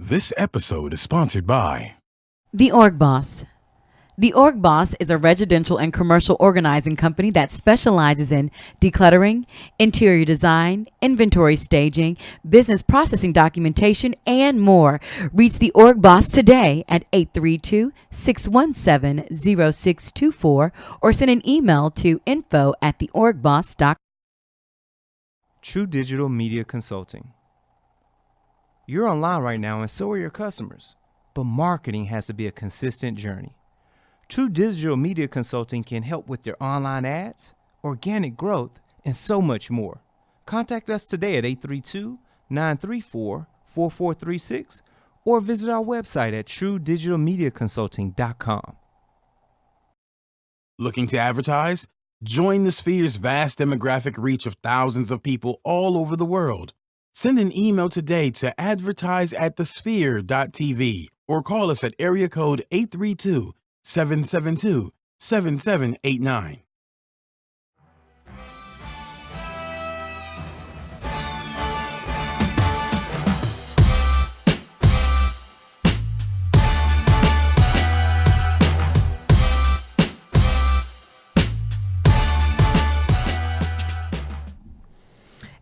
This episode is sponsored by The Org Boss. The Org Boss is a residential and commercial organizing company that specializes in decluttering, interior design, inventory staging, business processing documentation, and more. Reach The Org Boss today at 832-617-0624 or send an email to info@theorgboss.com. True Digital Media Consulting. You're online right now and so are your customers, but marketing has to be a consistent journey. True Digital Media Consulting can help with your online ads, organic growth, and so much more. Contact us today at 832-934-4436 or visit our website at truedigitalmediaconsulting.com. Looking to advertise? Join the Sphere's vast demographic reach of thousands of people all over the world. Send an email today to advertise@thesphere.tv or call us at area code 832-772-7789.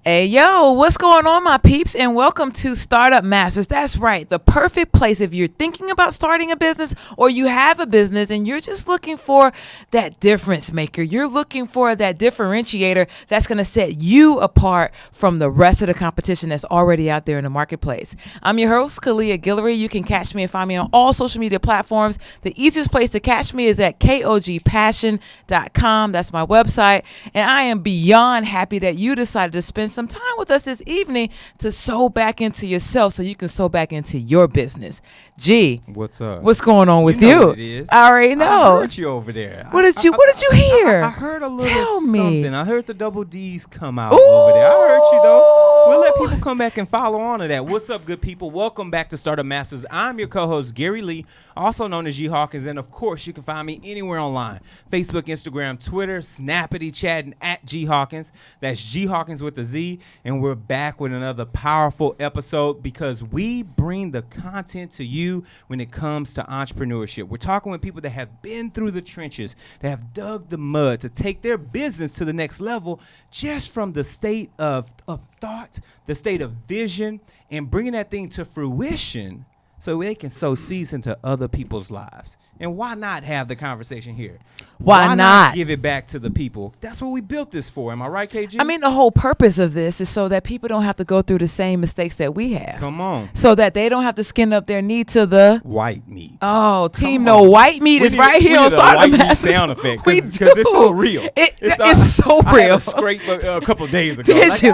Hey, yo, what's going on, my peeps, and welcome to Startup Masters. That's right, the perfect place if you're thinking about starting a business or you have a business and you're just looking for that difference maker. You're looking for that differentiator that's going to set you apart from the rest of the competition that's already out there in the marketplace. I'm your host, Kalia Guillory. You can catch me and find me on all social media platforms. The easiest place to catch me is at kogpassion.com. That's my website, and I am beyond happy that you decided to spend some time with us this evening to sow back into yourself so you can sow back into your business. G, What's up? what's going on with You know you? what it is. I already know. I heard you over there. What did you hear? I heard a little Tell me. something. I heard the double D's come out over there. I heard you though. We'll let people come back and follow on to that. What's up, good people? Welcome back to Startup Masters. I'm your co-host, Gary Lee, also known as G Hawkins. And of course, you can find me anywhere online. Facebook, Instagram, Twitter, Snappity chatting at G Hawkins. That's G Hawkins with a Z. And we're back with another powerful episode because we bring the content to you when it comes to entrepreneurship. We're talking with people that have been through the trenches, that have dug the mud to take their business to the next level just from the state of thought, the state of vision, and bringing that thing to fruition so they can sow seeds into other people's lives. And why not have the conversation here? Why not give it back to the people? That's what we built this for. Am I right, KG? I mean, the whole purpose of this is so that people don't have to go through the same mistakes that we have. Come on. So that they don't have to skin up their knee to the White meat. Oh, Team Come No on. White Meat is right here on Startup Masters. Sound effect, We because do. it's so real. It's so I had real. a scrape a couple of days ago. Did you?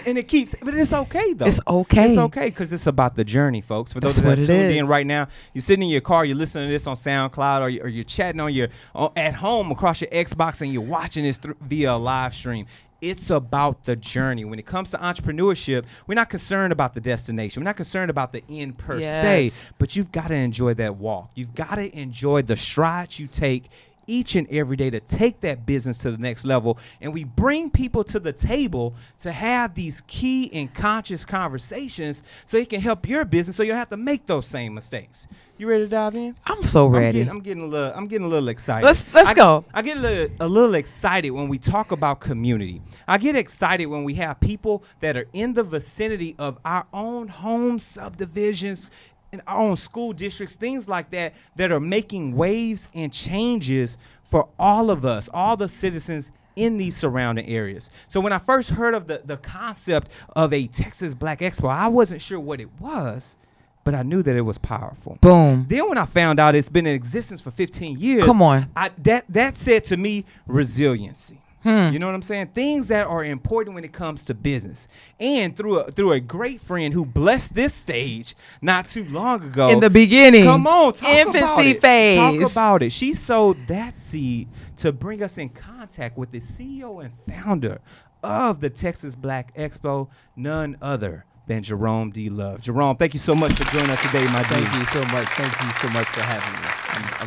And it keeps, but it's okay though. It's okay. It's okay because it's about the journey, folks. For those That's that what are it tuned is. in right now, you're sitting in your car, you're listening to this on SoundCloud, or you're chatting on your at home across your Xbox, and you're watching this via a live stream. It's about the journey. When it comes to entrepreneurship, we're not concerned about the destination. We're not concerned about the end per se, but you've got to enjoy that walk. You've got to enjoy the strides you take each and every day to take that business to the next level. And we bring people to the table to have these key and conscious conversations so it can help your business so you don't have to make those same mistakes. You ready to dive in? I'm so ready. I'm getting a little excited. Let's go. I get a little excited when we talk about community. I get excited when we have people that are in the vicinity of our own home subdivisions, in our own school districts, things like that, that are making waves and changes for all of us, all the citizens in these surrounding areas. So when I first heard of the concept of a Texas Black Expo, I wasn't sure what it was, but I knew that it was powerful. Boom. Then when I found out it's been in existence for 15 years, Come on. That said to me resiliency. You know what I'm saying? Things that are important when it comes to business. And through a great friend who blessed this stage not too long ago. In the beginning. Come on, talk Infancy about it. phase. Talk about it. She sowed that seed to bring us in contact with the CEO and founder of the Texas Black Expo, none other than Jerome D. Love. Jerome, thank you so much for joining us today, my dude. Thank you so much. Thank you so much for having me.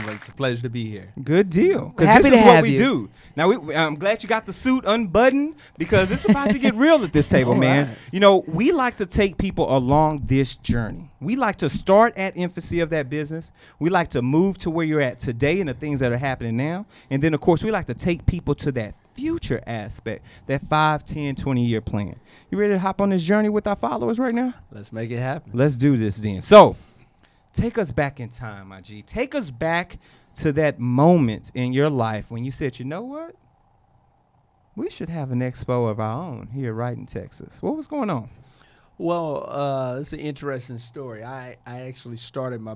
It's a pleasure to be here. Good deal. Because Happy this to is what have we you. do. Now, I'm glad you got the suit unbuttoned because it's about to get real at this table, All man. right. You know, we like to take people along this journey. We like to start at infancy of that business. We like to move to where you're at today and the things that are happening now. And then, of course, we like to take people to that future aspect, that 5, 10, 20-year plan. You ready to hop on this journey with our followers right now? Let's make it happen. Let's do this then. So, take us back in time, my G. Take us back to that moment in your life when you said, you know what? We should have an expo of our own here right in Texas. What was going on? Well, it's an interesting story. I actually started my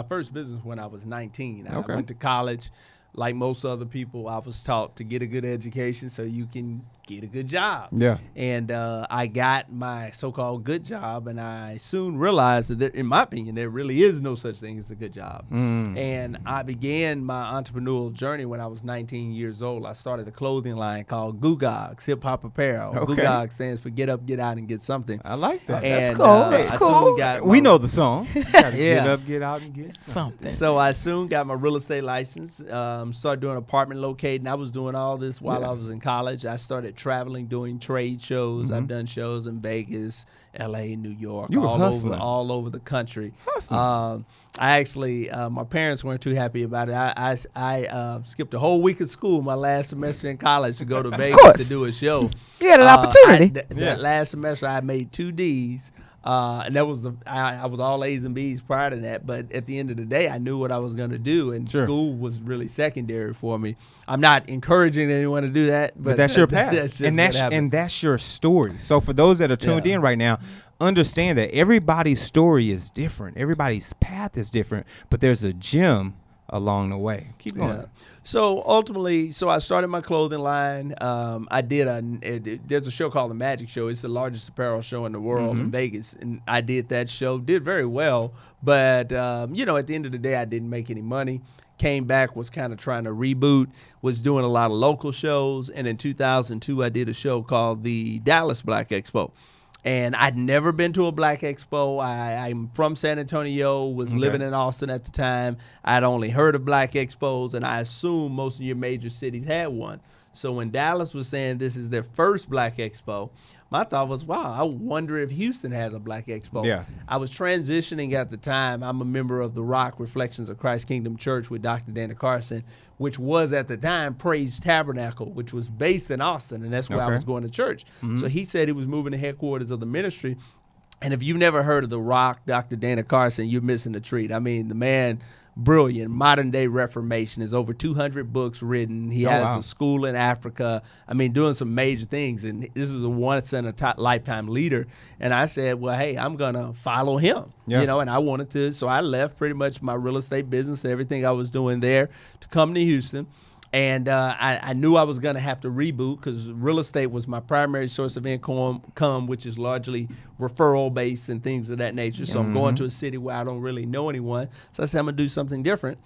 first business when I was 19. Okay. I went to college. Like most other people, I was taught to get a good education so you can get a good job. Yeah. And I got my so-called good job, and I soon realized that, in my opinion, there really is no such thing as a good job. And I began my entrepreneurial journey when I was 19 years old. I started a clothing line called Gugogs, Hip Hop Apparel. Okay. Gugogs stands for Get Up, Get Out, and Get Something. I like that. And, cool. That's I cool. soon got We my- know the song. Gotta Yeah. Get up, get out, and get something. Something. So I soon got my real estate license, started doing apartment locating. I was doing all this while I was in college. I started traveling, doing trade shows. I've done shows in Vegas, LA, New York, You were all hustling. over the country. Hustling. I actually, my parents weren't too happy about it. I skipped a whole week of school my last semester in college to go to Vegas course. to do a show. You had an opportunity. That last semester, I made 2 Ds. And that was I was all A's and B's prior to that, but at the end of the day, I knew what I was going to do, and Sure. school was really secondary for me. I'm not encouraging anyone to do that, But that's your path. That's just and what that's happened. your story. So for those that are tuned Yeah. in right now, understand that everybody's story is different. Everybody's path is different, but there's a gem along the way. Keep going. Yeah. So ultimately, I started my clothing line. I did there's a show called The Magic Show. It's the largest apparel show in the world in Vegas, and I did that show. Did very well, but at the end of the day, I didn't make any money. Came back, was kind of trying to reboot, was doing a lot of local shows, and in 2002, I did a show called the Dallas Black Expo. And I'd never been to a Black Expo. I'm from San Antonio, was living in Austin at the time. I'd only heard of Black Expos, and I assumed most of your major cities had one. So when Dallas was saying this is their first Black Expo, my thought was, wow, I wonder if Houston has a Black Expo. Yeah. I was transitioning at the time. I'm a member of the Rock Reflections of Christ Kingdom Church with Dr. Dana Carson, which was at the time Praise Tabernacle, which was based in Austin, and that's where I Okay. was going to church. So he said he was moving the headquarters of the ministry. And if you've never heard of the Rock, Dr. Dana Carson, you're missing a treat. I mean, the man, brilliant, modern day Reformation. There's over 200 books written. He has wow. a school in Africa. I mean, doing some major things. And this is a once in a lifetime leader. And I said, well, hey, I'm going to follow him. Yeah. And I wanted to. So I left pretty much my real estate business and everything I was doing there to come to Houston. And I knew I was going to have to reboot because real estate was my primary source of income, which is largely referral based and things of that nature. So I'm going to a city where I don't really know anyone. So I said, I'm going to do something different.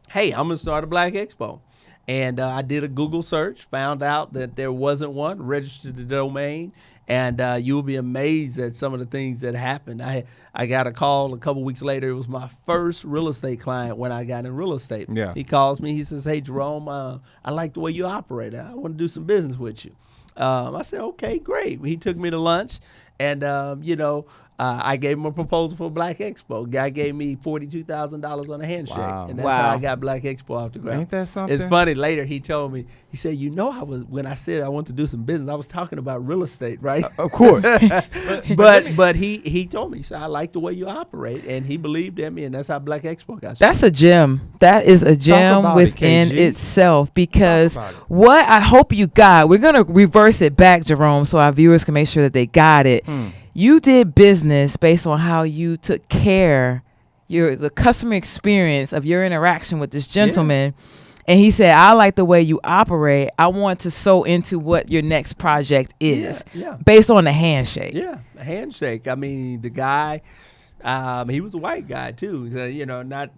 Hey, I'm going to start a Black Expo. And I did a Google search, found out that there wasn't one, registered the domain, and you'll be amazed at some of the things that happened. I got a call a couple weeks later. It was my first real estate client when I got in real estate. Yeah. He calls me. He says, hey, Jerome, I like the way you operate. I want to do some business with you. I said, okay, great. He took me to lunch, and, I gave him a proposal for Black Expo. Guy gave me $42,000 on a handshake, Wow. and that's how I Wow. got Black Expo off the ground. Ain't that something? It's funny. Later, he told me. He said, when I said I want to do some business, I was talking about real estate, right? Of course. But he told me. He said, I like the way you operate, and he believed in me, and that's how Black Expo got started. That's a gem. That is a gem about it, within KG. itself, because about it. what I hope you got, we're going to reverse it back, Jerome, so our viewers can make sure that they got it. You did business based on how you took care, the customer experience of your interaction with this gentleman. And he said, I like the way you operate. I want to sew into what your next project is Yeah. based on the handshake. Yeah, a handshake. I mean, the guy, he was a white guy too. Black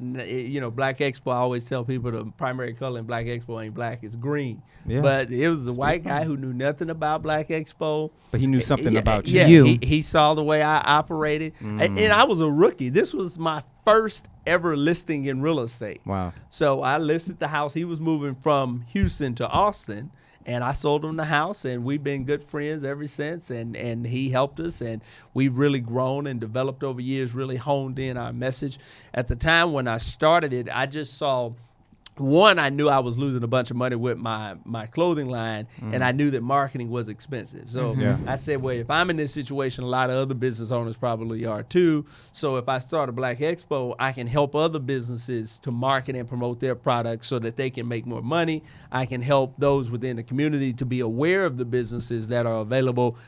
Expo. I always tell people the primary color in Black Expo ain't black; it's green. Yeah. But it was a white guy who knew nothing about Black Expo. But he knew something Yeah, about you. Yeah, You. He saw the way I operated, and I was a rookie. This was my first ever listing in real estate. Wow. So I listed the house. He was moving from Houston to Austin, and I sold him the house, and we've been good friends ever since. And he helped us, and we've really grown and developed over years, really honed in our message. At the time when I started it, I just saw, one, I knew I was losing a bunch of money with my clothing line, and I knew that marketing was expensive. So I said, well, if I'm in this situation, a lot of other business owners probably are too. So if I start a Black Expo, I can help other businesses to market and promote their products so that they can make more money. I can help those within the community to be aware of the businesses that are available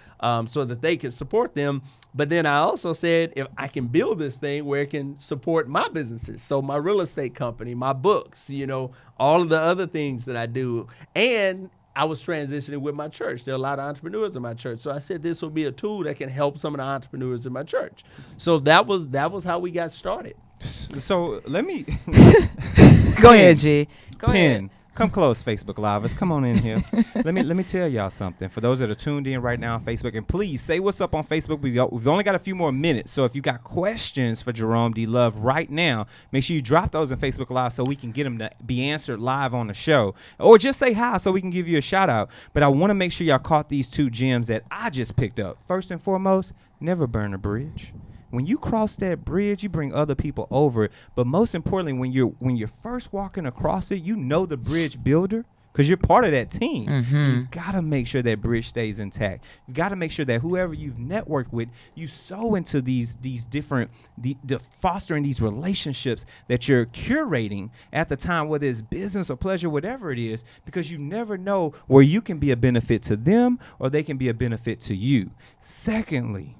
so that they can support them. But then I also said, if I can build this thing where it can support my businesses, so my real estate company, my books, all of the other things that I do. And I was transitioning with my church. There are a lot of entrepreneurs in my church. So I said this will be a tool that can help some of the entrepreneurs in my church. So that was how we got started. So let me Go ahead, G. Go ahead. Come close, Facebook Livers. Come on in here. Let me tell y'all something. For those that are tuned in right now on Facebook, and please say what's up on Facebook. We've only got a few more minutes, so if you got questions for Jerome D. Love right now, make sure you drop those in Facebook Live so we can get them to be answered live on the show, or just say hi so we can give you a shout out. But I want to make sure y'all caught these two gems that I just picked up. First and foremost, never burn a bridge. When you cross that bridge, you bring other people over it. But most importantly, when you're first walking across it, you know the bridge builder because you're part of that team. You've got to make sure that bridge stays intact. You've got to make sure that whoever you've networked with, you sow into these different, the fostering these relationships that you're curating at the time, whether it's business or pleasure, whatever it is, because you never know where you can be a benefit to them or they can be a benefit to you. Secondly,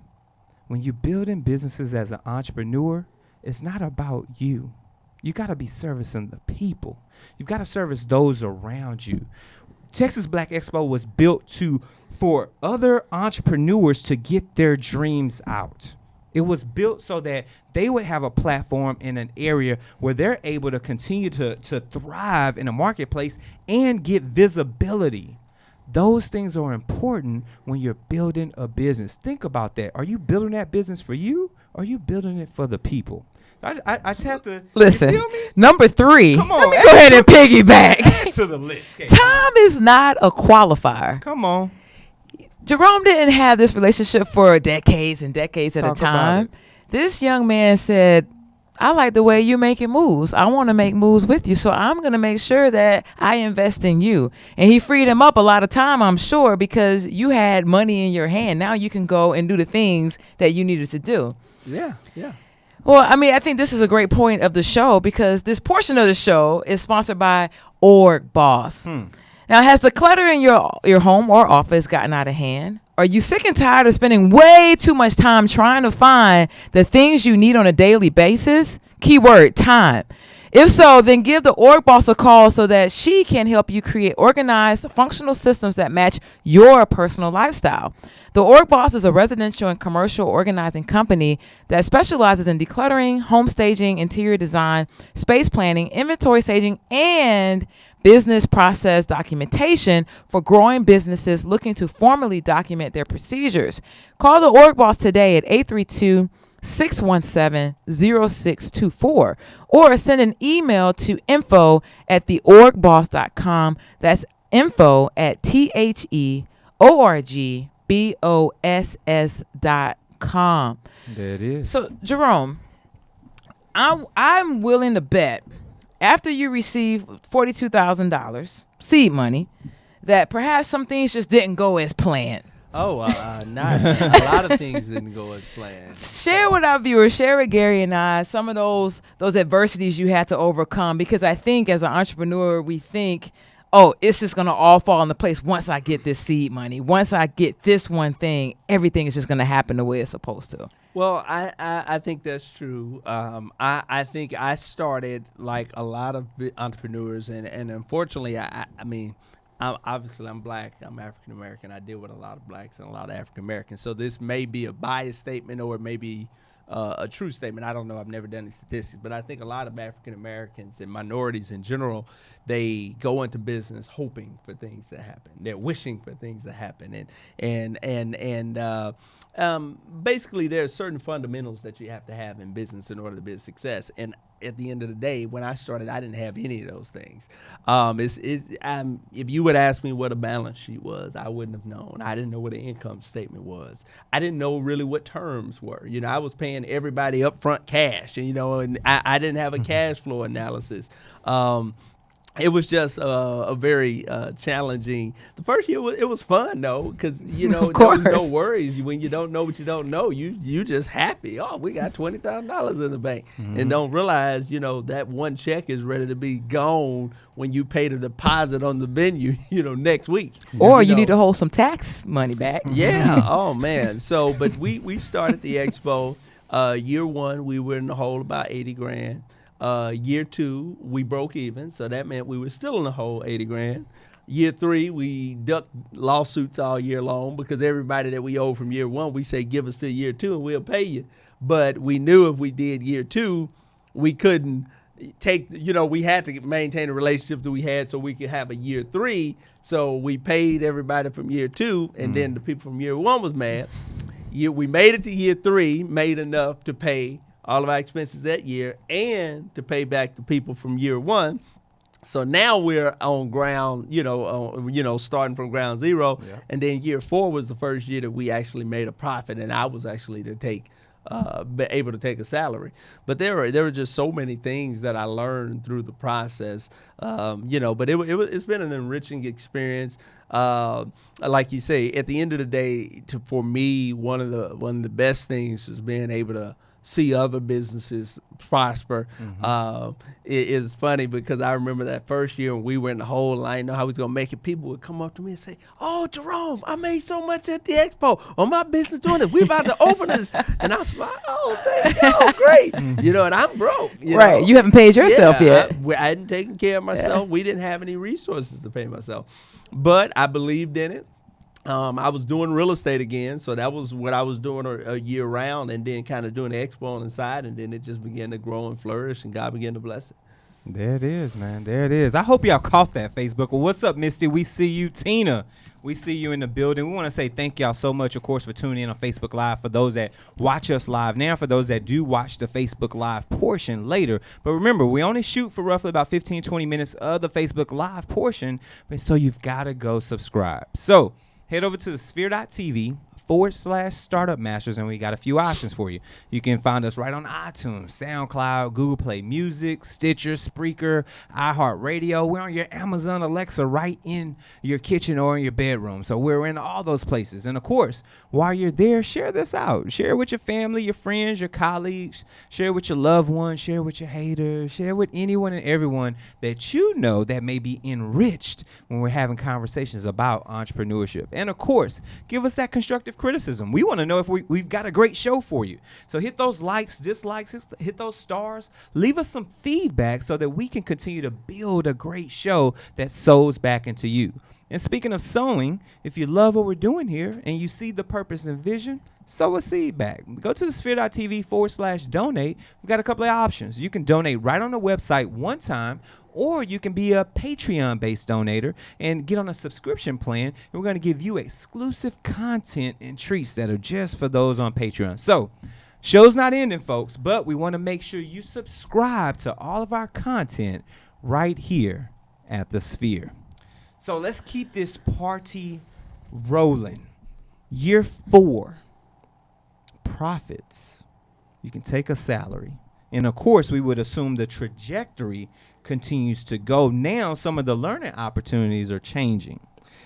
when you're building businesses as an entrepreneur, it's not about you. You got to be servicing the people. You've got to service those around you. Texas Black Expo was built for other entrepreneurs to get their dreams out. It was built so that they would have a platform in an area where they're able to continue to thrive in a marketplace and get visibility. Those things are important when you're building a business. Think about that. Are you building that business for you, or are you building it for the people? I just have to listen. You feel me? Number 3. Come on, let me go ahead and piggyback. to the list. Time is not a qualifier. Come on. Jerome didn't have this relationship for decades and decades at Talk a time. about This young man said, I like the way you're making moves. I want to make moves with you. So I'm going to make sure that I invest in you. And he freed him up a lot of time, I'm sure, because you had money in your hand. Now you can go and do the things that you needed to do. Yeah. Well, I mean, I think this is a great point of the show because this portion of the show is sponsored by Org Boss. Now, has the clutter in your home or office gotten out of hand? Are you sick and tired of spending way too much time trying to find the things you need on a daily basis? Keyword, time. If so, then give the Org Boss a call so that she can help you create organized, functional systems that match your personal lifestyle. The Org Boss is a residential and commercial organizing company that specializes in decluttering, home staging, interior design, space planning, inventory staging, and business process documentation for growing businesses looking to formally document their procedures. Call the Org Boss today at 832-617-0624 or send an email to info@theorgboss.com. That's info@TheOrgBoss.com. There it is. So, Jerome, I'm willing to bet after you receive $42,000 seed money that perhaps some things just didn't go as planned. Oh, not a lot of things didn't go as planned. Share with our viewers, share with Gary and I some of those adversities you had to overcome, because I think as an entrepreneur, we think, oh, it's just going to all fall into place once I get this seed money. Once I get this one thing, everything is just going to happen the way it's supposed to. Well, I think that's true. I think I started like a lot of entrepreneurs, and unfortunately, I mean, I'm black. I'm African American. I deal with a lot of blacks and a lot of African Americans. So this may be a biased statement, or it may be a true statement. I don't know. I've never done any statistics, but I think a lot of African Americans and minorities in general, they go into business hoping for things to happen. They're wishing for things to happen, and Basically, there are certain fundamentals that you have to have in business in order to be a success. And at the end of the day, when I started, I didn't have any of those things. If you would ask me what a balance sheet was, I wouldn't have known. I didn't know what an income statement was. I didn't know really what terms were. I was paying everybody upfront cash, and I didn't have a cash flow analysis. It was just a very challenging. The first year it was fun though, because there was no worries. When you don't know what you don't know, you just happy. Oh, we got $20,000 in the bank, and don't realize that one check is ready to be gone when you pay the deposit on the venue. Next week. Or you need to hold some tax money back. Yeah. Oh man. So, but we started the Expo. Year one, we were in the hole about 80 grand. Year two, we broke even, so that meant we were still in the hole 80 grand. Year three, we ducked lawsuits all year long because everybody that we owe from year one, we say give us till year two and we'll pay you. But we knew if we did year two, we couldn't take, we had to maintain the relationship that we had so we could have a year three. So we paid everybody from year two, and then the people from year one was mad. We made it to year three, made enough to pay all of our expenses that year and to pay back the people from year one. So now we're on ground, starting from ground zero. Yeah. And then year four was the first year that we actually made a profit, and I was actually able to take a salary. But there were just so many things that I learned through the process, but it's been an enriching experience. Like you say, at the end of the day, for me, one of the best things is being able to see other businesses prosper. It is funny because I remember that first year when we were in the hole and I didn't know how we was going to make it. People would come up to me and say, "Oh, Jerome, I made so much at the Expo. Oh, my business doing this. We about to open this." And I was like, "Oh, thank you. Great." And I'm broke. Right. You haven't paid yourself yet. I hadn't taken care of myself. Yeah. We didn't have any resources to pay myself. But I believed in it. I was doing real estate again, so that was what I was doing a year round, and then kind of doing the Expo on the side, and then it just began to grow and flourish, and God began to bless it. There it is, man. There it is. I hope y'all caught that, Facebook. Well, what's up, Misty? We see you. Tina, we see you in the building. We want to say thank y'all so much, of course, for tuning in on Facebook Live, for those that watch us live now, for those that do watch the Facebook Live portion later. But remember, we only shoot for roughly about 15, 20 minutes of the Facebook Live portion, so you've got to go subscribe. So head over to the sphere.tv/Startup Masters, and we got a few options for you. You can find us right on iTunes, SoundCloud, Google Play Music, Stitcher, Spreaker, iHeartRadio. We're on your Amazon Alexa right in your kitchen or in your bedroom. So we're in all those places. And, of course, while you're there, share this out. Share it with your family, your friends, your colleagues. Share it with your loved ones. Share it with your haters. Share it with anyone and everyone that you know that may be enriched when we're having conversations about entrepreneurship. And, of course, give us that constructive criticism. We want to know if we've got a great show for you. So hit those likes, dislikes, hit those stars. Leave us some feedback so that we can continue to build a great show that sows back into you. And speaking of sowing, if you love what we're doing here and you see the purpose and vision, sow a seed back. Go to the sphere.tv/donate. We've got a couple of options. You can donate right on the website one time, or you can be a Patreon-based donator and get on a subscription plan. And we're going to give you exclusive content and treats that are just for those on Patreon. So, show's not ending, folks, but we want to make sure you subscribe to all of our content right here at the Sphere. So let's keep this party rolling. Year 4, profits. You can take a salary. And, of course, we would assume the trajectory continues to go. Now, some of the learning opportunities are changing.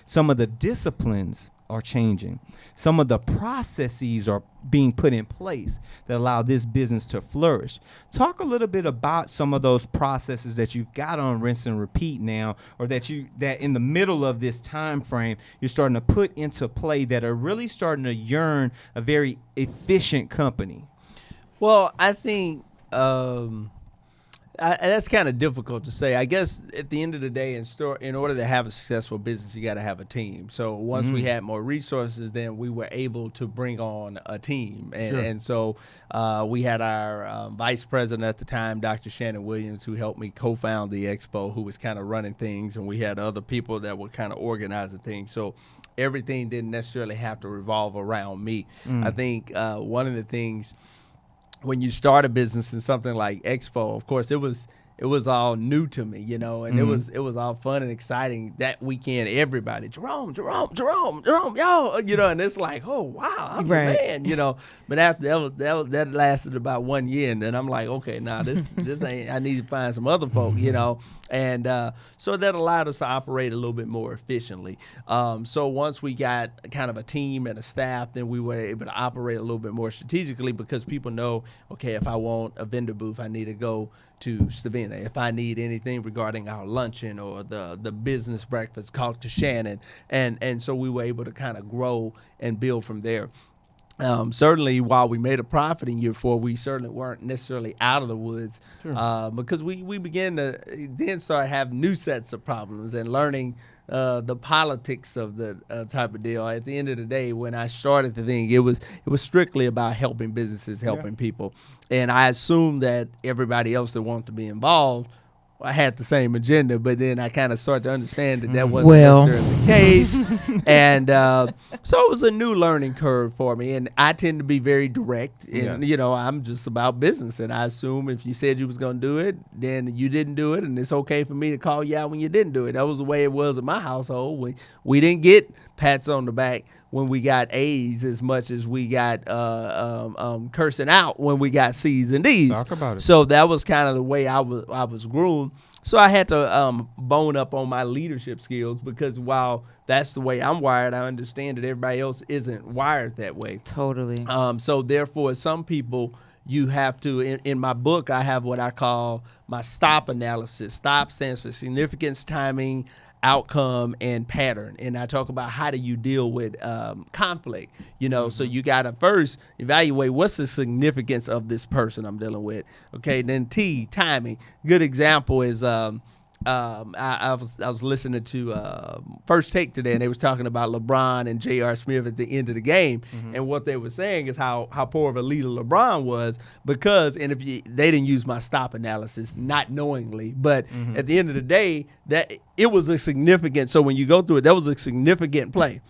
Some of the disciplines are changing. Some of the processes are being put in place that allow this business to flourish. Talk a little bit about some of those processes that you've got on rinse and repeat now, or that in the middle of this time frame you're starting to put into play that are really starting to yearn a very efficient company. Well, I think that's kind of difficult to say. I guess at the end of the day, in order to have a successful business, you got to have a team. So once we had more resources, then we were able to bring on a team. And so we had our vice president at the time, Dr. Shannon Williams, who helped me co-found the Expo, who was kind of running things. And we had other people that were kind of organizing things. So everything didn't necessarily have to revolve around me. I think one of the things when you start a business in something like Expo, of course, it was all new to me, you know, and it was all fun and exciting that weekend. Everybody, Jerome, yo, you know, and it's like, oh wow, I'm the man, you know. But after that lasted about 1 year, and then I'm like, okay, now this ain't. I need to find some other folk, you know. And so that allowed us to operate a little bit more efficiently. So once we got kind of a team and a staff, then we were able to operate a little bit more strategically because people know, okay, if I want a vendor booth, I need to go to Stavina. If I need anything regarding our luncheon or the business breakfast, talk to Shannon. And so we were able to kind of grow and build from there. Certainly, while we made a profit in year 4, we certainly weren't necessarily out of the woods because we began to then start having new sets of problems and learning the politics of the type of deal. At the end of the day, when I started the thing, it was strictly about helping businesses, helping people, and I assumed that everybody else that wanted to be involved, I had the same agenda, but then I kind of started to understand that wasn't necessarily the case. And so it was a new learning curve for me. And I tend to be very direct. And, you know, I'm just about business. And I assume if you said you was going to do it, then you didn't do it. And it's okay for me to call you out when you didn't do it. That was the way it was in my household. We didn't get pats on the back when we got A's as much as we got cursing out when we got C's and D's. Talk about it. So that was kind of the way I was groomed. So I had to bone up on my leadership skills because while that's the way I'm wired, I understand that everybody else isn't wired that way. Totally. So therefore, some people you have to, in my book, I have what I call my STOP analysis. STOP stands for significance, timing, outcome, and pattern. And I talk about how do you deal with conflict, you know. So you got to first evaluate what's the significance of this person I'm dealing with. Okay, then T, timing. Good example is I was listening to First Take today, and they was talking about LeBron and J.R. Smith at the end of the game, and what they were saying is how poor of a leader LeBron was because, and they didn't use my STOP analysis, not knowingly, but at the end of the day, that it was a significant. So when you go through it, that was a significant play,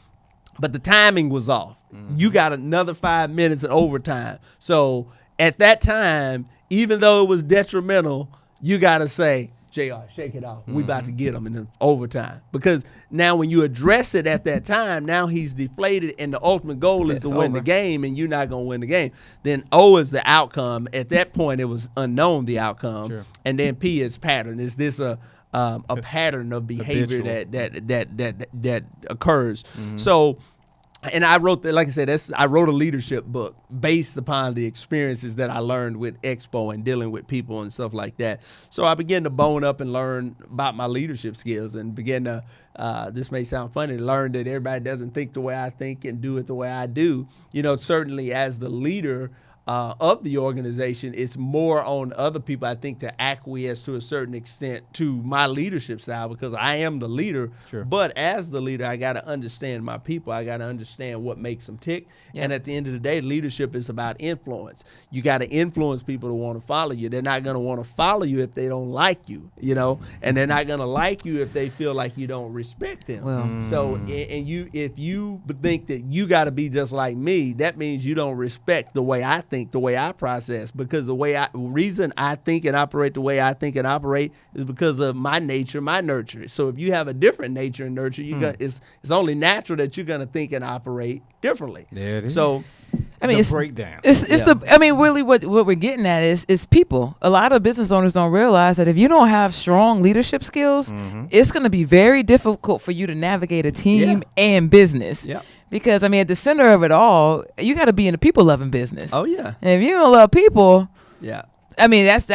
but the timing was off. You got another 5 minutes of overtime. So at that time, even though it was detrimental, you got to say, JR, shake it off. We about to get him in the overtime. Because now when you address it at that time, now he's deflated and the ultimate goal is to win the game and you're not going to win the game. Then O is the outcome. At that point, it was unknown, the outcome. Sure. And then P is pattern. Is this a pattern of behavior that occurs? So, and I wrote that, like I said, I wrote a leadership book based upon the experiences that I learned with Expo and dealing with people and stuff like that. So I began to bone up and learn about my leadership skills and began to, this may sound funny, learn that everybody doesn't think the way I think and do it the way I do. You know, certainly as the leader of the organization, it's more on other people, I think, to acquiesce to a certain extent to my leadership style because I am the leader. Sure. But as the leader, I got to understand my people. I got to understand what makes them tick. Yep. And at the end of the day, leadership is about influence. You got to influence people to want to follow you. They're not going to want to follow you if they don't like you, you know, and they're not going to like you if they feel like you don't respect them. Well, so, and if you think that you got to be just like me, that means you don't respect the way I think, the way I process, because the reason I think and operate the way I think and operate is because of my nature, my nurture. So if you have a different nature and nurture, it's only natural that you're gonna think and operate differently. There it is. So I mean, breakdown. Really what we're getting at is people. A lot of business owners don't realize that if you don't have strong leadership skills, it's going to be very difficult for you to navigate a team and business. Yeah. Because, I mean, at the center of it all, you got to be in a people-loving business. Oh, yeah. And if you don't love people, I mean, that's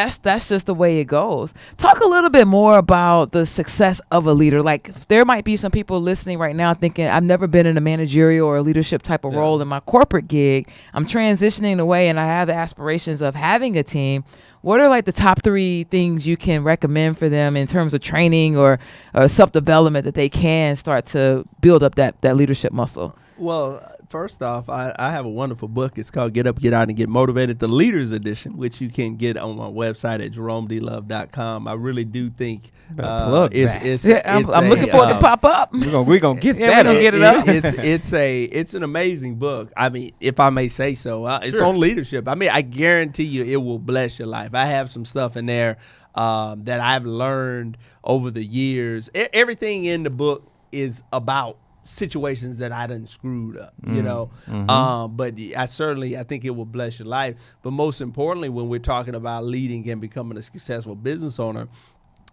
just the way it goes. Talk a little bit more about the success of a leader. Like, there might be some people listening right now thinking, I've never been in a managerial or a leadership type of role in my corporate gig. I'm transitioning away, and I have the aspirations of having a team. What are like the top 3 things you can recommend for them in terms of training or self-development that they can start to build up that leadership muscle? Well, First off, I have a wonderful book. It's called Get Up, Get Out, and Get Motivated, the Leaders Edition, which you can get on my website at jeromedlove.com. I really do think plug that. I'm looking forward to pop up. We're gonna get Yeah, that. we're gonna get it up. It's an amazing book. I mean, if I may say so, it's Sure. on leadership. I mean, I guarantee you it will bless your life. I have some stuff in there that I've learned over the years. Everything in the book is about situations that I done screwed up, you know. But I think it will bless your life. But most importantly, when we're talking about leading and becoming a successful business owner,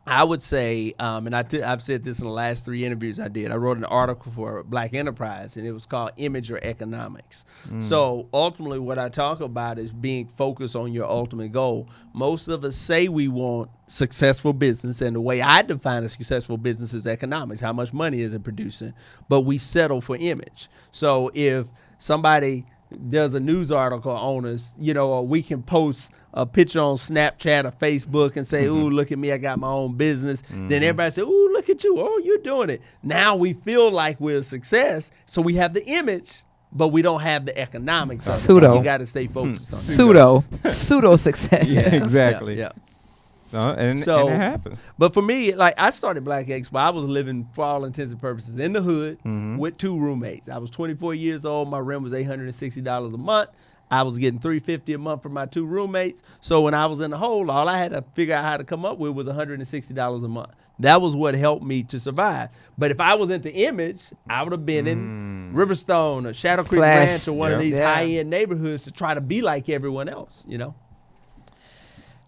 I would say, and I've said this in the last 3 interviews I did. I wrote an article for Black Enterprise, and it was called Image or Economics. So ultimately what I talk about is being focused on your ultimate goal. Most of us say we want successful business, and the way I define a successful business is economics. How much money is it producing? But we settle for image. So if somebody does a news article on us, you know, or we can post a picture on Snapchat or Facebook and say, ooh, look at me, I got my own business. Then everybody say, ooh, look at you. Oh, you're doing it. Now we feel like we're a success. So we have the image, but we don't have the economics. Pseudo. You got to stay focused on it. Pseudo success. Yeah, exactly. Yeah. And it happens. But for me, like, I started Black Expo. I was living, for all intents and purposes, in the hood with 2 roommates. I was 24 years old. My rent was $860 a month. I was getting $350 a month from my 2 roommates. So when I was in the hole, all I had to figure out how to come up with was $160 a month. That was what helped me to survive. But if I was into image, I would have been in Riverstone or Shadow Creek Flash. Ranch or one of these high-end neighborhoods to try to be like everyone else, you know?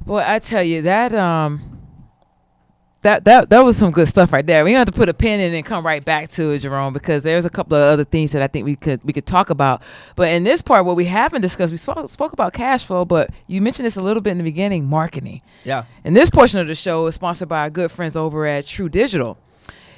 Boy, I tell you that that was some good stuff right there. We have to put a pin in it and come right back to it, Jerome, because there's a couple of other things that I think we could talk about. But in this part, what we haven't discussed, we spoke about cash flow, but you mentioned this a little bit in the beginning, marketing. Yeah. And this portion of the show is sponsored by our good friends over at True Digital.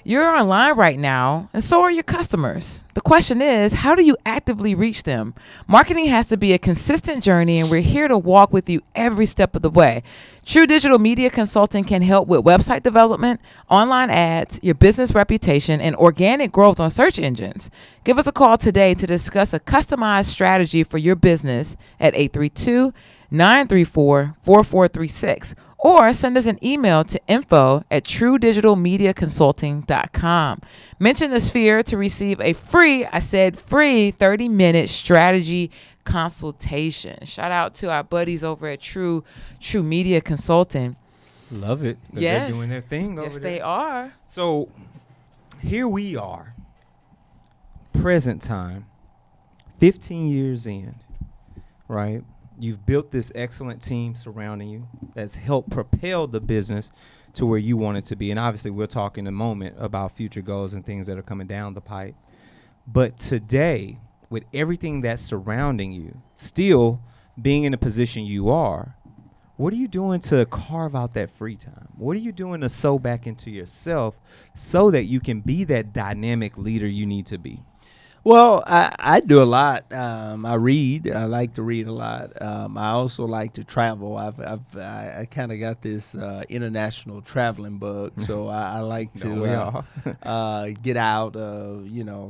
You're online right now, and so are your customers. The question is, how do you actively reach them? Marketing has to be a consistent journey, and we're here to walk with you every step of the way. True Digital Media Consulting can help with website development, online ads, your business reputation, and organic growth on search engines. Give us a call today to discuss a customized strategy for your business at 832-934-4436. Or send us an email to info@truedigitalmediaconsulting.com. Mention the Sphere to receive a free 30-minute strategy consultation. Shout out to our buddies over at True Media Consulting. Love it. 'Cause Yes. They're doing their thing over Yes, there. they are. So here we are, present time, 15 years in, right? You've built this excellent team surrounding you that's helped propel the business to where you want it to be. And obviously we'll talk in a moment about future goals and things that are coming down the pipe. But today, with everything that's surrounding you, still being in the position you are, what are you doing to carve out that free time? What are you doing to sow back into yourself so that you can be that dynamic leader you need to be? Well, I do a lot. I read. I like to read a lot. I also like to travel. I kind of got this international traveling bug, so I like to get out.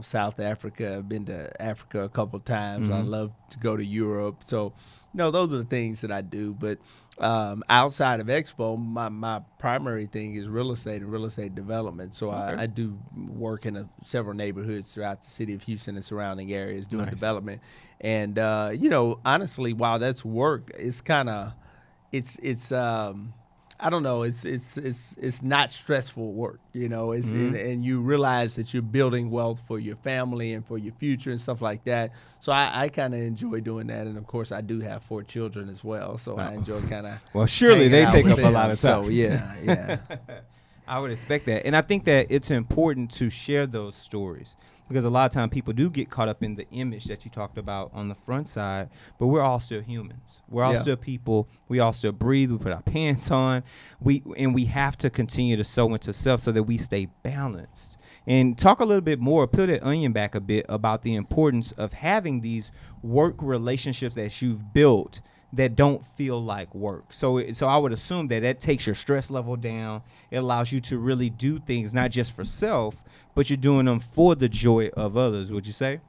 South Africa. I've been to Africa a couple times. I love to go to Europe. So, those are the things that I do. But outside of Expo, my primary thing is real estate and real estate development. So I do work in several neighborhoods throughout the city of Houston and surrounding areas doing development. And honestly, while that's work, it's kind of I don't know. It's not stressful work, and you realize that you're building wealth for your family and for your future and stuff like that. So I kind of enjoy doing that. And of course I do have 4 children as well. So I enjoy kind of, well, surely they take up a lot of time. So yeah. I would expect that. And I think that it's important to share those stories because a lot of times people do get caught up in the image that you talked about on the front side, but we're all still humans. We're all still people. We all still breathe. We put our pants on. We have to continue to sow into self so that we stay balanced. And talk a little bit more, peel that onion back a bit about the importance of having these work relationships that you've built that don't feel like work. So I would assume that takes your stress level down. It allows you to really do things not just for self, but you're doing them for the joy of others, would you say?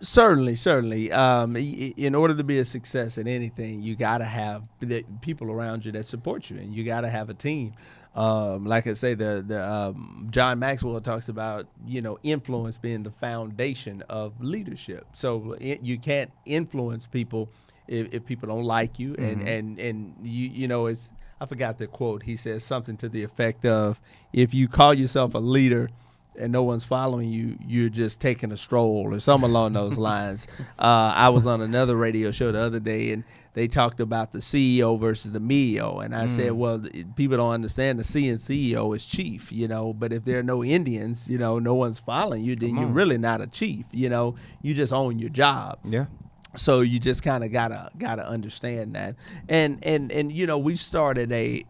Certainly. In order to be a success in anything, you got to have people around you that support you, and you got to have a team. Like I say, the John Maxwell talks about influence being the foundation of leadership. So you can't influence people if people don't like you, and it's, I forgot the quote. He says something to the effect of, if you call yourself a leader and no one's following you, you're just taking a stroll or something along those lines. I was on another radio show the other day, and they talked about the CEO versus the MEO. And I said, well, people don't understand the C and CEO is chief, but if there are no Indians, no one's following you, then you're really not a chief. You just own your job. Yeah. So you just kind of gotta understand that, and we started a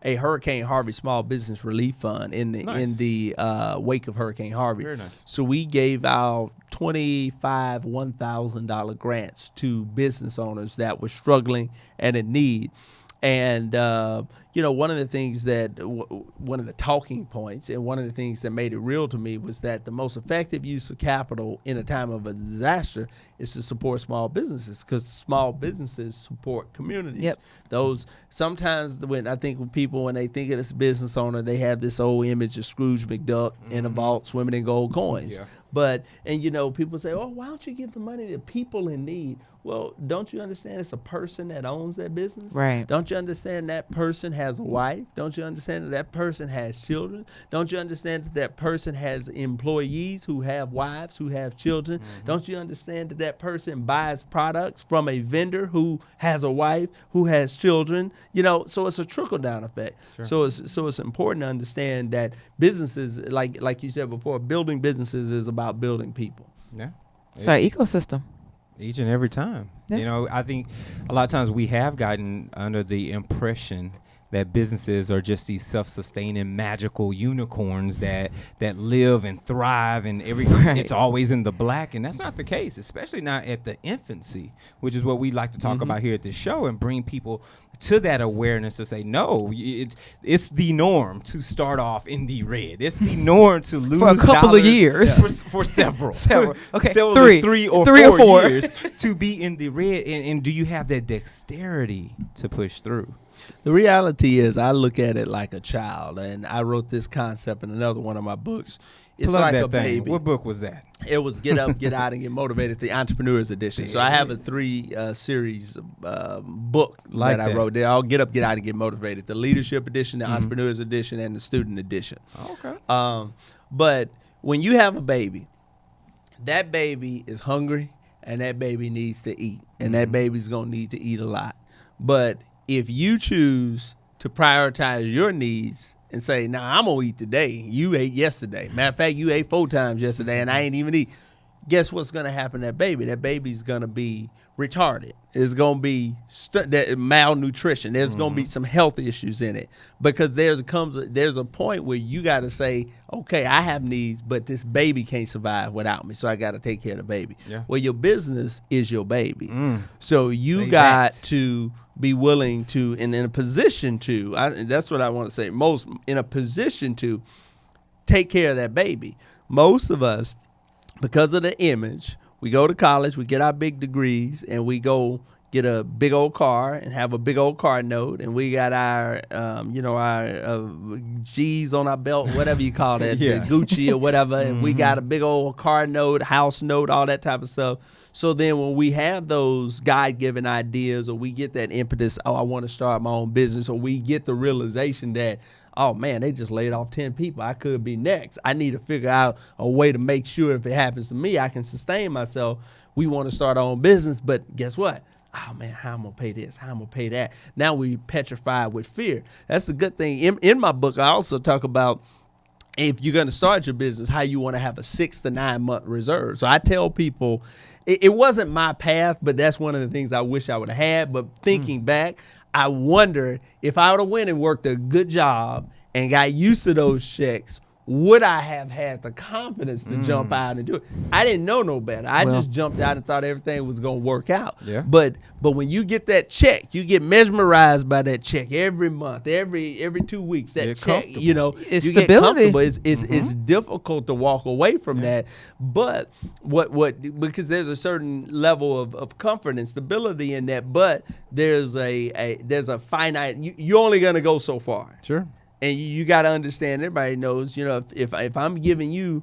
a Hurricane Harvey Small Business Relief Fund in the wake of Hurricane Harvey. Very nice. So we gave out 25 $1,000 grants to business owners that were struggling and in need. And, one of the things that one of the talking points and one of the things that made it real to me was that the most effective use of capital in a time of a disaster is to support small businesses, because small businesses support communities. Yep. Those sometimes when people, when they think of this business owner, they have this old image of Scrooge McDuck in a vault swimming in gold coins. Yeah. But, people say, oh, why don't you give the money to people in need? Well, don't you understand it's a person that owns that business? Right. Don't you understand that person has a wife? Don't you understand that that person has children? Don't you understand that that person has employees who have wives, who have children? Don't you understand that that person buys products from a vendor who has a wife, who has children? So it's a trickle-down effect. Sure. So it's important to understand that businesses, like you said before, building businesses is about building people. Yeah. It's our ecosystem. Each and every time. Yeah. I think a lot of times we have gotten under the impression that businesses are just these self-sustaining magical unicorns that live and thrive, and everything it's always in the black, and that's not the case, especially not at the infancy, which is what we like to talk about here at this show, and bring people to that awareness to say, no, it's the norm to start off in the red. It's the norm to lose for a couple of years. For several. Okay, three or four years to be in the red. And do you have that dexterity to push through? The reality is, I look at it like a child, and I wrote this concept in another one of my books. It's like a baby. What book was that? It was Get Up, Get Out, and Get Motivated, the Entrepreneur's Edition. So I have a 3-series book that I wrote. They're all Get Up, Get Out, and Get Motivated. The Leadership Edition, the Entrepreneur's Edition, and the Student Edition. Okay. But when you have a baby, that baby is hungry, and that baby needs to eat, and that baby's going to need to eat a lot. But if you choose to prioritize your needs and say, nah, I'm going to eat today. You ate yesterday. Matter of fact, you ate 4 times yesterday, and I ain't even eat. Guess what's going to happen to that baby? That baby's going to be retarded. It's going to be malnutrition. There's going to be some health issues in it, because there's a point where you got to say, okay, I have needs, but this baby can't survive without me, so I got to take care of the baby. Yeah. Well, your business is your baby. So you got to be willing to, and in a position to, and that's what I want to say, most in a position to take care of that baby. Most of us, because of the image, we go to college, we get our big degrees, and we go get a big old car and have a big old car note, and we got our, our G's on our belt, whatever you call that, the Gucci or whatever, and we got a big old car note, house note, all that type of stuff. So then when we have those God-given ideas, or we get that impetus, oh, I want to start my own business, or we get the realization that, oh, man, they just laid off 10 people. I could be next. I need to figure out a way to make sure if it happens to me, I can sustain myself. We want to start our own business, but guess what? Oh, man, how I'm going to pay this? How I'm going to pay that? Now we petrified with fear. That's the good thing. In my book, I also talk about, if you're going to start your business, how you want to have a 6 to 9 month reserve. So I tell people, it wasn't my path, but that's one of the things I wish I would have had. But thinking back, I wonder if I would have went and worked a good job and got used to those checks, would I have had the confidence to jump out and do it? I didn't know no better. I just jumped out and thought everything was going to work out. Yeah. But when you get that check, you get mesmerized by that check every month, every 2 weeks. That Get check, comfortable. you know, It's you get stability. comfortable. It's difficult to walk away from that. But because there's a certain level of comfort and stability in that. But there's a finite. You're only going to go so far. Sure. And you got to understand, everybody knows, you know, if I'm giving you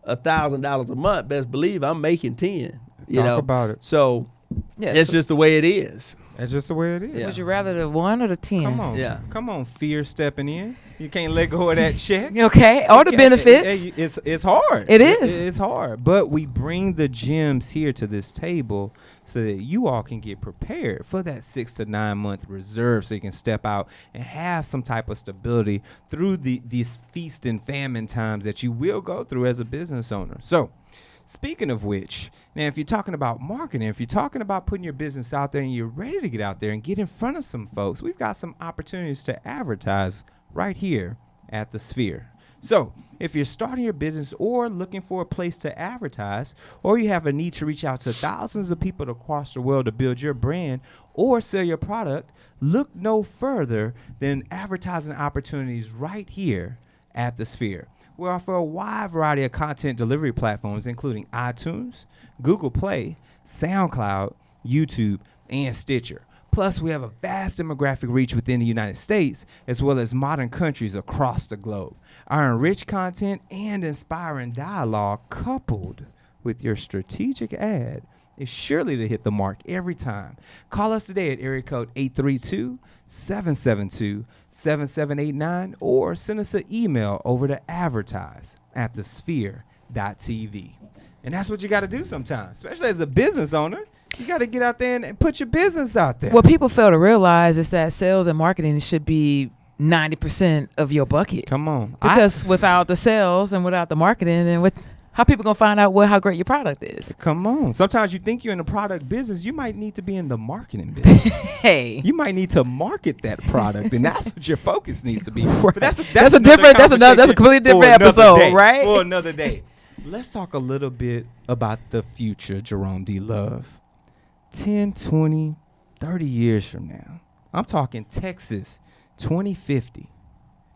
$1,000 a month, best believe I'm making 10. You Talk know? about it. So Yeah, it's so just the way it is. That's just the way it is. Yeah. would you rather the 1 or the 10? Come on. Yeah. Come on, fear stepping in. You can't let go of that check. Okay, or the benefits. It's hard. It is. It's hard. But we bring the gems here to this table so that you all can get prepared for that 6 to 9 month reserve, so you can step out and have some type of stability through these feast and famine times that you will go through as a business owner. So, speaking of which, now if you're talking about marketing, if you're talking about putting your business out there and you're ready to get out there and get in front of some folks, we've got some opportunities to advertise right here at the Sphere. So if you're starting your business or looking for a place to advertise, or you have a need to reach out to thousands of people across the world to build your brand or sell your product, look no further than advertising opportunities right here at the Sphere. We offer a wide variety of content delivery platforms, including iTunes, Google Play, SoundCloud, YouTube, and Stitcher. Plus, we have a vast demographic reach within the United States, as well as modern countries across the globe. Our enriched content and inspiring dialogue, coupled with your strategic ad, is surely to hit the mark every time. Call us today at area code 832-772-7789 or send us an email over to advertise@thesphere.tv. And that's what you got to do sometimes, especially as a business owner. You got to get out there and put your business out there. What people fail to realize is that sales and marketing should be 90% of your bucket. Come on. Because without the sales and without the marketing, and how people gonna find out how great your product is? Come on. Sometimes you think you're in the product business. You might need to be in the marketing business. Hey, You might need to market that product, and that's what your focus needs to be. But that's a completely different episode, day, right? For another day. Let's talk a little bit about the future, Jerome D. Love. 10, 20, 30 years from now. I'm talking Texas 2050.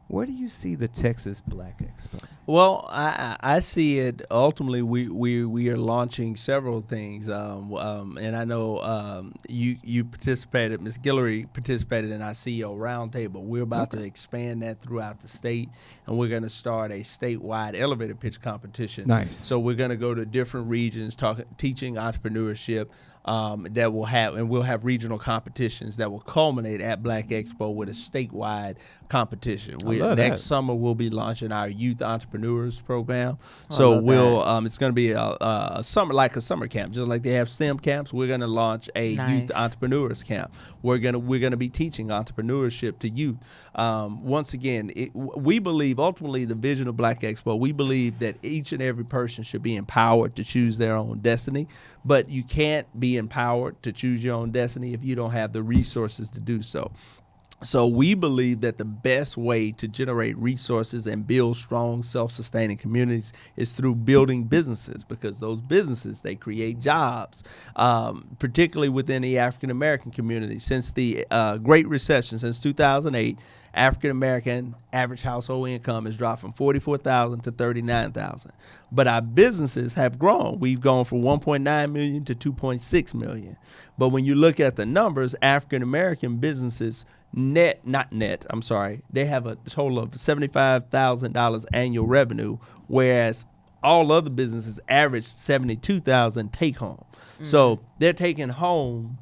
Where do you see the Texas Black Expo? Well, I see it. Ultimately, we are launching several things, and I know you participated. Ms. Guillory participated in our CEO roundtable. We're about to expand that throughout the state, and we're going to start a statewide elevator pitch competition. Nice. So we're going to go to different regions, teaching entrepreneurship. We'll have regional competitions that will culminate at Black Expo with a statewide competition. Next summer we'll be launching our youth entrepreneurs program. So it's going to be a summer camp, just like they have STEM camps. We're going to launch a youth entrepreneurs camp. We're going to be teaching entrepreneurship to youth. Once again, we believe ultimately the vision of Black Expo. We believe that each and every person should be empowered to choose their own destiny, but you can't be empowered to choose your own destiny if you don't have the resources to do so. So we believe that the best way to generate resources and build strong, self-sustaining communities is through building businesses, because those businesses, they create jobs, particularly within the African-American community. Since the Great Recession, since 2008, African-American average household income has dropped from $44,000 to $39,000. But our businesses have grown. We've gone from 1.9 million to 2.6 million. But when you look at the numbers, African-American businesses they have a total of $75,000 annual revenue, whereas all other businesses average $72,000 take home. Mm-hmm. So they're taking home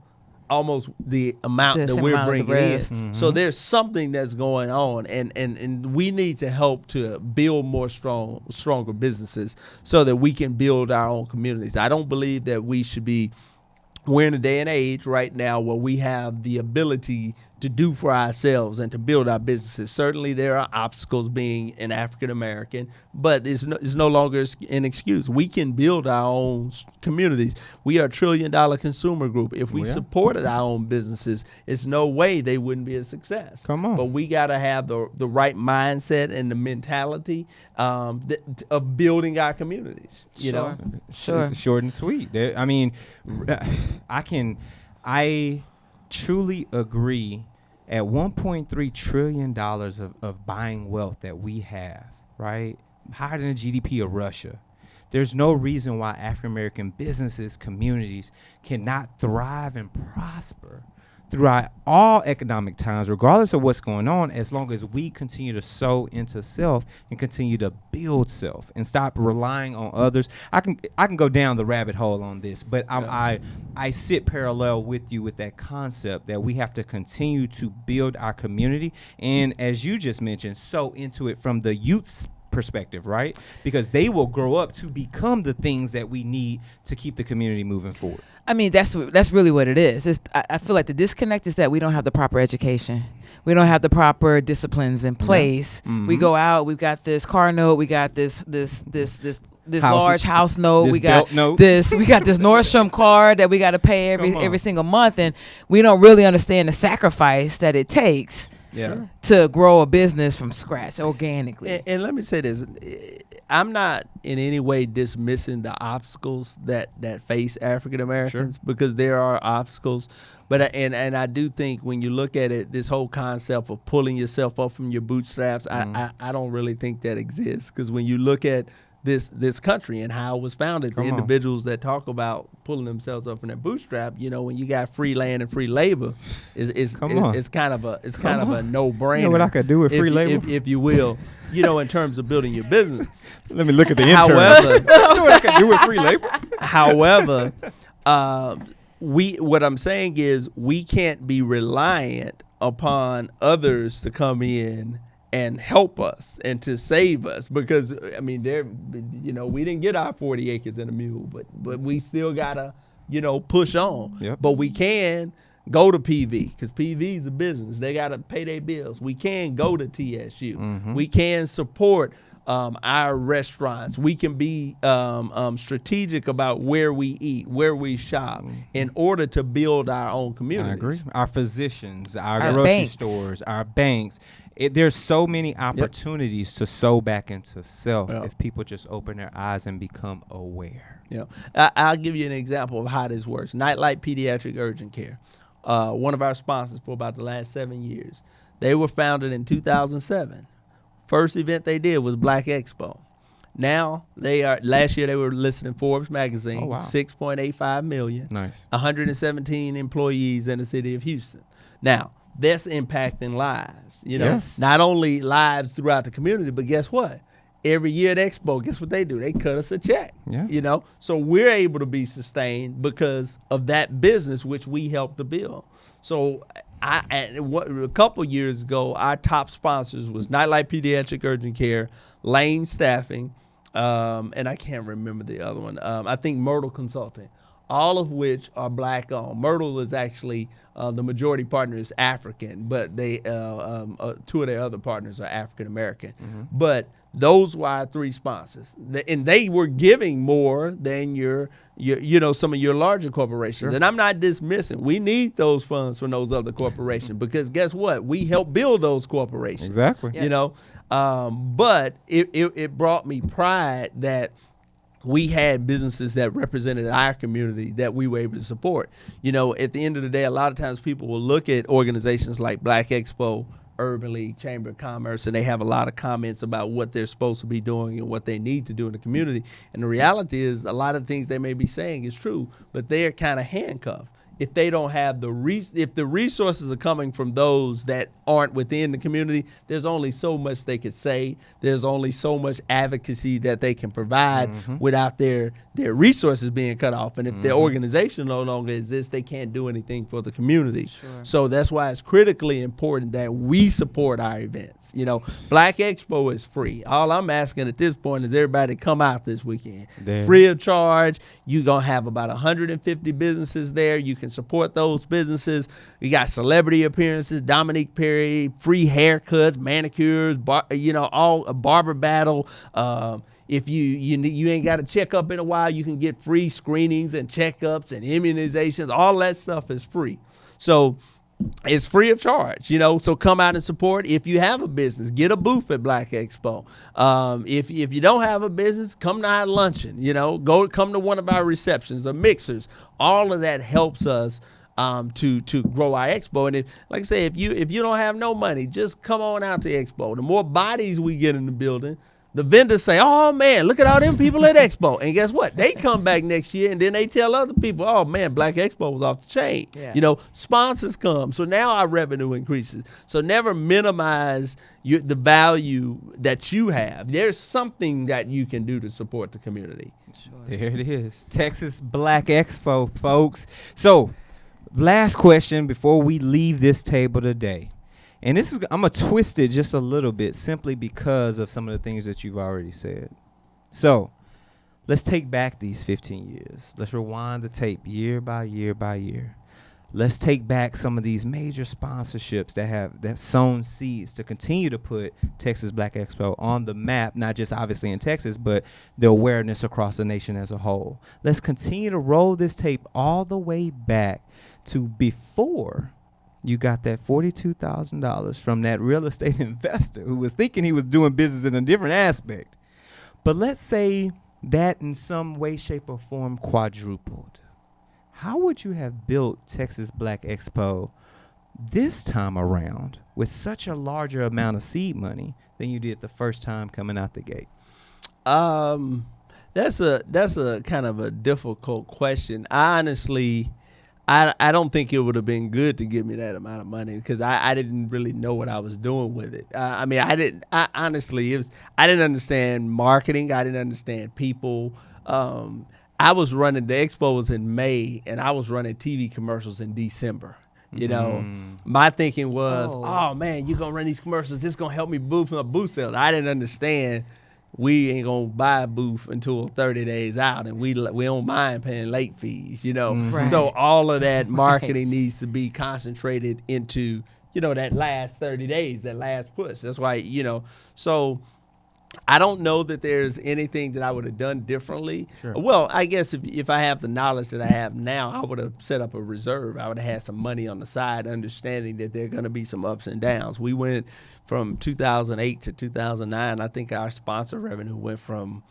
almost the amount that we're bringing in. Mm-hmm. So there's something that's going on, and we need to help to build more stronger businesses so that we can build our own communities. I don't believe that we're in a day and age right now where we have the ability to do for ourselves and to build our businesses. Certainly there are obstacles being an African American, but it's no longer an excuse. We can build our own communities. We are a $1 trillion consumer group. If we supported our own businesses, it's no way they wouldn't be a success. Come on. But we got to have the right mindset and the mentality of building our communities. You know? Sure. Short and sweet. I mean, I truly agree. At $1.3 trillion of buying wealth that we have, right? Higher than the GDP of Russia. There's no reason why African American businesses, communities cannot thrive and prosper throughout all economic times, regardless of what's going on, as long as we continue to sow into self and continue to build self and stop relying on others. I can go down the rabbit hole on this, but I sit parallel with you with that concept that we have to continue to build our community, and as you just mentioned, sow into it from the youth's perspective, right? Because they will grow up to become the things that we need to keep the community moving forward. I mean, that's really what it is. I feel like the disconnect is that we don't have the proper education. We don't have the proper disciplines in place. Mm-hmm. We go out, we've got this car note, we got this large house note, we got this Nordstrom card that we got to pay every single month, and we don't really understand the sacrifice that it takes to grow a business from scratch organically. And let me say this. I'm not in any way dismissing the obstacles that face African Americans, because there are obstacles. But I do think when you look at it, this whole concept of pulling yourself up from your bootstraps, I don't really think that exists, because when you look at this country and how it was founded, the individuals that talk about pulling themselves up from their bootstrap, you know, when you got free land and free labor, it's kind of a no-brainer. You know what I could do with free labor, if you will, you know, in terms of building your business. Let me look at the intern. However, you know what I could do with free labor. However, what I'm saying is we can't be reliant upon others to come in and help us and to save us, because I mean, we didn't get our 40 acres and a mule, but we still gotta, push on. Yep. But we can go to PV, because PV is a business. They gotta pay their bills. We can go to TSU. Mm-hmm. We can support our restaurants. We can be strategic about where we eat, where we shop, in order to build our own communities. I agree. Our physicians, our grocery banks. stores, our banks. There's so many opportunities to sow back into self if people just open their eyes and become aware. Yeah, I'll give you an example of how this works. Nightlight Pediatric Urgent Care, one of our sponsors for about the last 7 years. They were founded in 2007. First event they did was Black Expo. Now last year they were listed in Forbes magazine, 6.85 million. Nice. 117 employees in the city of Houston. Now, that's impacting lives, Yes. Not only lives throughout the community, but guess what? Every year at Expo, guess what they do? They cut us a check, So we're able to be sustained because of that business, which we helped to build. So a couple years ago, our top sponsors was Nightlight Pediatric Urgent Care, Lane Staffing, and I can't remember the other one. I think Myrtle Consulting, all of which are Black owned. Myrtle is actually the majority partner is African, but they two of their other partners are African American. Mm-hmm. But those were our three sponsors, and they were giving more than your some of your larger corporations. Sure. And I'm not dismissing. We need those funds from those other corporations, because guess what? We help build those corporations. Exactly. But it brought me pride that we had businesses that represented our community that we were able to support. At the end of the day, a lot of times people will look at organizations like Black Expo, Urban League, Chamber of Commerce, and they have a lot of comments about what they're supposed to be doing and what they need to do in the community. And the reality is a lot of things they may be saying is true, but they're kind of handcuffed. If they don't have if the resources are coming from those that aren't within the community, there's only so much they could say. There's only so much advocacy that they can provide without their resources being cut off. And if their organization no longer exists, they can't do anything for the community. Sure. So that's why it's critically important that we support our events. Black Expo is free. All I'm asking at this point is everybody come out this weekend. Free of charge. You're going to have about 150 businesses there. You can and support those businesses. We got celebrity appearances, Dominique Perry, free haircuts, manicures, all a barber battle. If you ain't got to check up in a while, you can get free screenings and checkups and immunizations. All that stuff is free. So it's free of charge, so come out and support. If you have a business, get a booth at Black Expo. If you don't have a business, come to our luncheon, come to one of our receptions or mixers. All of that helps us to grow our expo. And like I say, if you don't have no money, just come on out to Expo. The more bodies we get in the building, the vendors say, oh, man, look at all them people at Expo. And guess what? They come back next year, and then they tell other people, oh, man, Black Expo was off the chain. Yeah. Sponsors come. So now our revenue increases. So never minimize the value that you have. There's something that you can do to support the community. Sure. There it is. Texas Black Expo, folks. So last question before we leave this table today. And I'm going to twist it just a little bit simply because of some of the things that you've already said. So let's take back these 15 years. Let's rewind the tape year by year by year. Let's take back some of these major sponsorships that sown seeds to continue to put Texas Black Expo on the map, not just obviously in Texas, but the awareness across the nation as a whole. Let's continue to roll this tape all the way back to before you got that $42,000 from that real estate investor who was thinking he was doing business in a different aspect. But let's say that in some way, shape, or form quadrupled. How would you have built Texas Black Expo this time around with such a larger amount of seed money than you did the first time coming out the gate? That's a kind of a difficult question. I don't think it would have been good to give me that amount of money because I didn't really know what I was doing with it. I didn't understand marketing. I didn't understand people. I was running, the expo was in May, and I was running TV commercials in December. My thinking was, oh man, you're going to run these commercials. This is going to help me boost my booth sales. I didn't understand we ain't gonna buy a booth until 30 days out, and we don't mind paying late fees, Right. So all of that marketing needs to be concentrated into, that last 30 days, that last push. That's why, so I don't know that there's anything that I would have done differently. Sure. Well, I guess if I have the knowledge that I have now, I would have set up a reserve. I would have had some money on the side, understanding that there are going to be some ups and downs. We went from 2008 to 2009. I think our sponsor revenue went from,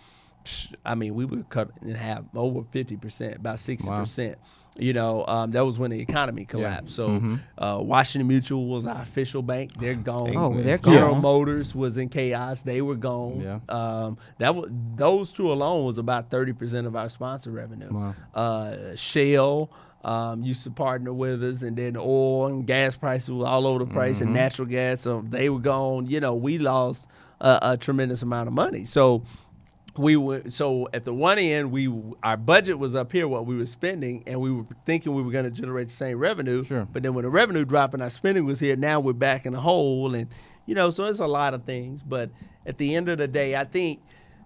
we would cut in half, over 50%, about 60%. Wow. That was when the economy collapsed. Yeah. So Washington Mutual was our official bank. They're gone. Oh, they're gone. Jerome Motors was in chaos. They were gone. Yeah. Those two alone was about 30% of our sponsor revenue. Wow. Shell used to partner with us, and then oil and gas prices were all over the place, and natural gas. So they were gone. We lost a tremendous amount of money. So at the one end, our budget was up here, what we were spending, and we were thinking we were going to generate the same revenue. Sure. But then when the revenue dropped and our spending was here, now we're back in the hole, and so it's a lot of things. But at the end of the day, I think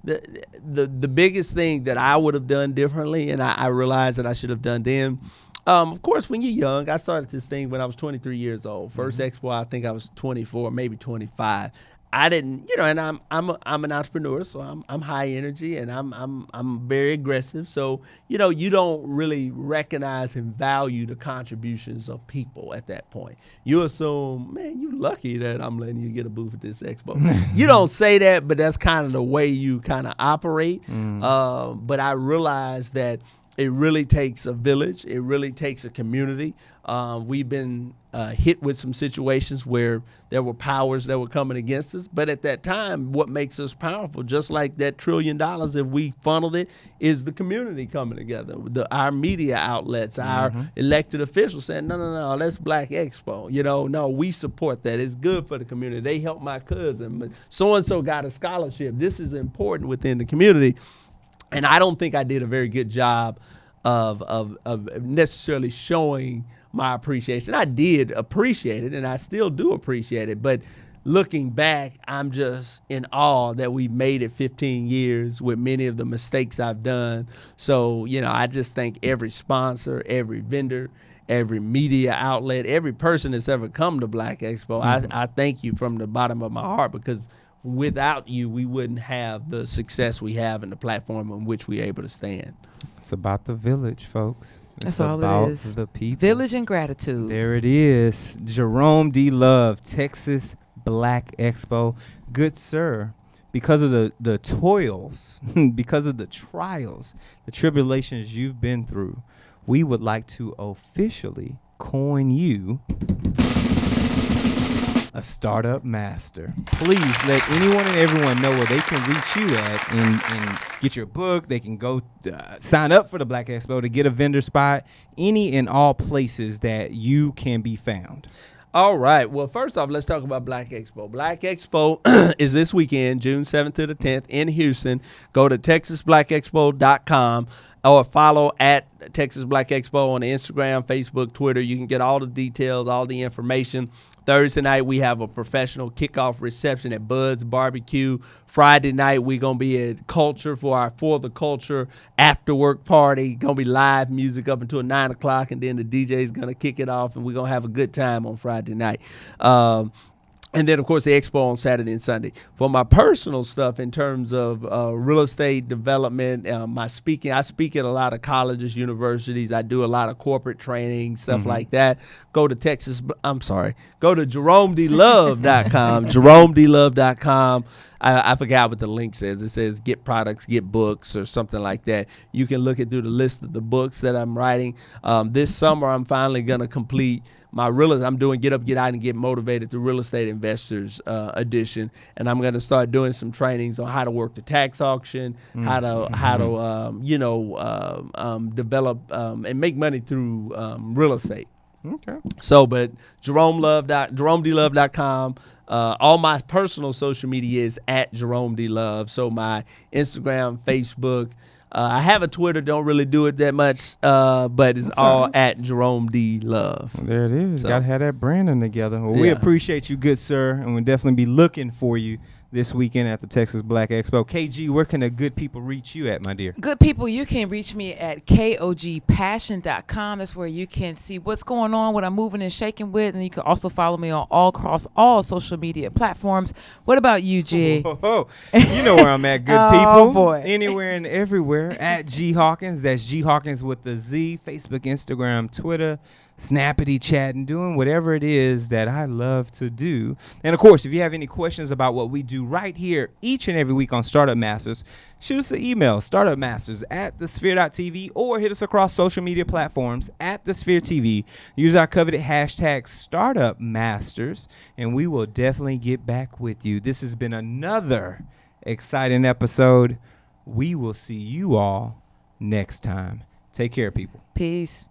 the biggest thing that I would have done differently, and I realized that I should have done then. Of course, when you're young, I started this thing when I was 23 years old. First expo, I think I was 24, maybe 25. I didn't, and I'm an entrepreneur, so I'm high energy and I'm very aggressive. So, you don't really recognize and value the contributions of people at that point. You assume, man, you lucky that I'm letting you get a booth at this expo. You don't say that, but that's kind of the way you kind of operate. But I realized that it really takes a village. It really takes a community. We've been hit with some situations where there were powers that were coming against us. But at that time, what makes us powerful, just like that $1 trillion, if we funneled it, is the community coming together. Our media outlets, our elected officials saying, no, that's Black Expo. No, we support that. It's good for the community. They helped my cousin. So-and-so got a scholarship. This is important within the community. And I don't think I did a very good job of necessarily showing my appreciation. I did appreciate it, and I still do appreciate it. But looking back, I'm just in awe that we made it 15 years with many of the mistakes I've done. So, I just thank every sponsor, every vendor, every media outlet, every person that's ever come to Black Expo. I thank you from the bottom of my heart, because without you, we wouldn't have the success we have and the platform on which we're able to stand. It's about the village, folks. That's It's all about it is. the people. Village and gratitude. There it is. Jerome D. Love, Texas Black Expo. Good sir, because of the toils, because of the trials, the tribulations you've been through, we would like to officially coin you a startup master. Please let anyone and everyone know where they can reach you at and get your book. They can go sign up for the Black Expo to get a vendor spot, any and all places that you can be found. All right. Well, first off, let's talk about Black Expo. Black Expo is this weekend, June 7th to the 10th in Houston. Go to texasblackexpo.com or follow at Texas Black Expo on Instagram, Facebook, Twitter. You can get all the details, all the information. Thursday night, we have a professional kickoff reception at Bud's Barbecue. Friday night, we're going to be at Culture for our For the Culture after work party. Going to be live music up until 9 o'clock, and then the DJ is going to kick it off, and we're going to have a good time on Friday night. And then, of course, the expo on Saturday and Sunday. For my personal stuff in terms of real estate development, my speaking, I speak at a lot of colleges, universities. I do a lot of corporate training, stuff like that. Go to JeromeDLove.com, JeromeDLove.com. I forgot what the link says. It says get products, get books, or something like that. You can look it through the list of the books that I'm writing. This summer, I'm finally going to complete my I'm doing Get Up, Get Out, and Get Motivated, the Real Estate Investors edition, and I'm going to start doing some trainings on how to work the tax auction, how to develop and make money through real estate. Okay. So, but JeromeDLove.com. All my personal social media is at Jerome D. Love. So my Instagram, Facebook. I have a Twitter, don't really do it that much, but it's all at Jerome D. Love. There it is. So. Got to have that branding together. Well, we appreciate you, good sir, and we'll definitely be looking for you this weekend at the Texas Black Expo. KG, where can the good people reach you at, my dear? Good people, you can reach me at kogpassion.com. That's where you can see what's going on, what I'm moving and shaking with, and you can also follow me on across all social media platforms. What about you, G? Oh, you know where I'm at, good people. Oh, boy. Anywhere and everywhere at G Hawkins. That's G Hawkins with the Z. Facebook, Instagram, Twitter, snappity chatting, doing whatever it is that I love to do. And of course, if you have any questions about what we do right here each and every week on Startup Masters, shoot us an email, startupmasters@thesphere.tv, or hit us across social media platforms at thesphere TV. Use our coveted hashtag Startup Masters, and we will definitely get back with you. This has been another exciting episode. We will see you all next time. Take care, people. Peace.